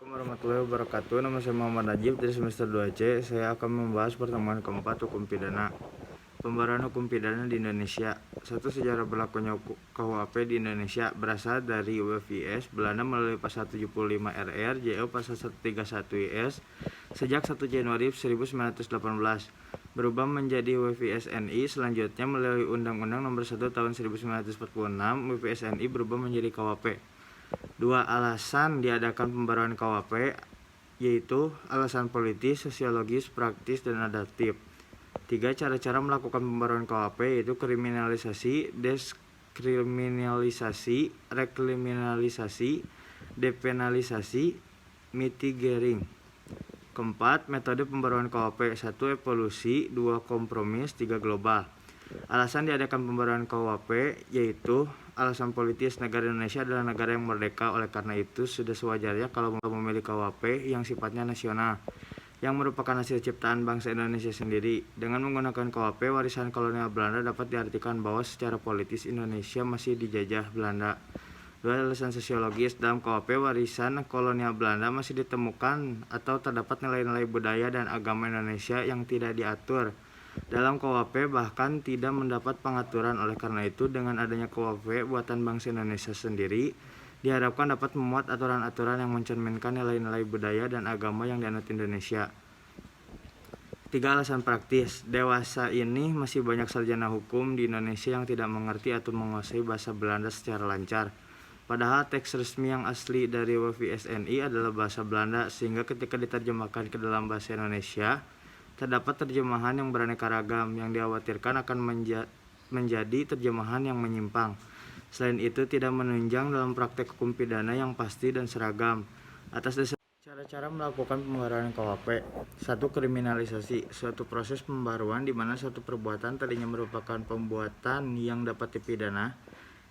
Warahmatullahi wabarakatuh. Nama saya Muhammad Najib dari semester 2C. Saya akan membahas pertemuan keempat hukum pidana. Pembaruan hukum pidana di Indonesia. Satu, sejarah berlakunya KUHP di Indonesia berasal dari UFIS Belanda melalui pasal 75 RR JO pasal 131 IS sejak 1 Januari 1918, berubah menjadi UFIS NI. Selanjutnya melalui Undang-Undang Nomor 1 Tahun 1946 UFIS NI berubah menjadi KUHP. Dua, alasan diadakan pembaruan KUHP yaitu alasan politis, sosiologis, praktis, dan adaptif. Tiga, cara-cara melakukan pembaruan KUHP yaitu kriminalisasi, deskriminalisasi, rekriminalisasi, depenalisasi, mitigating. Keempat, metode pembaruan KUHP. 1. Evolusi, 2. Kompromis, 3. Global. Alasan diadakan pembaruan KUHP yaitu alasan politis. Negara Indonesia adalah negara yang merdeka, oleh karena itu sudah sewajarnya kalau memilih KUHP yang sifatnya nasional, yang merupakan hasil ciptaan bangsa Indonesia sendiri. Dengan menggunakan KUHP, warisan kolonial Belanda dapat diartikan bahwa secara politis Indonesia masih dijajah Belanda. 2. Alasan sosiologis. Dalam KUHP, warisan kolonial Belanda masih ditemukan atau terdapat nilai-nilai budaya dan agama Indonesia yang tidak diatur dalam KUHP, bahkan tidak mendapat pengaturan. Oleh karena itu, dengan adanya KUHP buatan bangsa Indonesia sendiri, diharapkan dapat memuat aturan-aturan yang mencerminkan nilai-nilai budaya dan agama yang dianut Indonesia. 3. Alasan praktis. Dewasa ini masih banyak sarjana hukum di Indonesia yang tidak mengerti atau menguasai bahasa Belanda secara lancar. Padahal teks resmi yang asli dari UFIS NI adalah bahasa Belanda, sehingga ketika diterjemahkan ke dalam bahasa Indonesia, terdapat terjemahan yang beraneka ragam yang dikhawatirkan akan menjadi terjemahan yang menyimpang. Selain itu, tidak menunjang dalam praktek hukum pidana yang pasti dan seragam. Atas dasar cara-cara melakukan pembaruan KUHP. 1. Kriminalisasi. Suatu proses pembaruan di mana suatu perbuatan tadinya merupakan pembuatan yang dapat dipidana,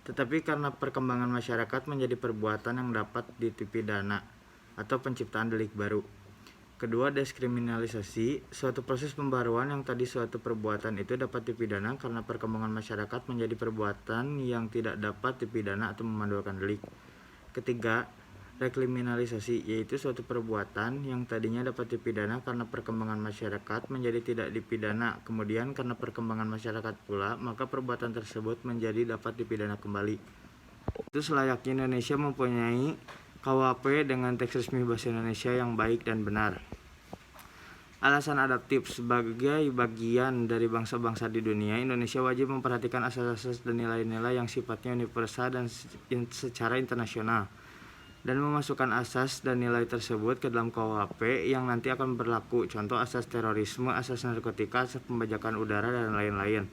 tetapi karena perkembangan masyarakat menjadi perbuatan yang dapat dipidana atau penciptaan delik baru. Kedua, deskriminalisasi. Suatu proses pembaruan yang tadi suatu perbuatan itu dapat dipidana karena perkembangan masyarakat menjadi perbuatan yang tidak dapat dipidana atau memandulkan delik. Ketiga, rekriminalisasi, yaitu suatu perbuatan yang tadinya dapat dipidana karena perkembangan masyarakat menjadi tidak dipidana, kemudian karena perkembangan masyarakat pula, maka perbuatan tersebut menjadi dapat dipidana kembali. Itu selayaknya Indonesia mempunyai KUHP dengan teks resmi bahasa Indonesia yang baik dan benar. Alasan adaptif. Sebagai bagian dari bangsa-bangsa di dunia, Indonesia wajib memperhatikan asas-asas dan nilai-nilai yang sifatnya universal dan secara internasional, dan memasukkan asas dan nilai tersebut ke dalam KUHP yang nanti akan berlaku. Contoh, asas terorisme, asas narkotika, asas pembajakan udara, dan lain-lain.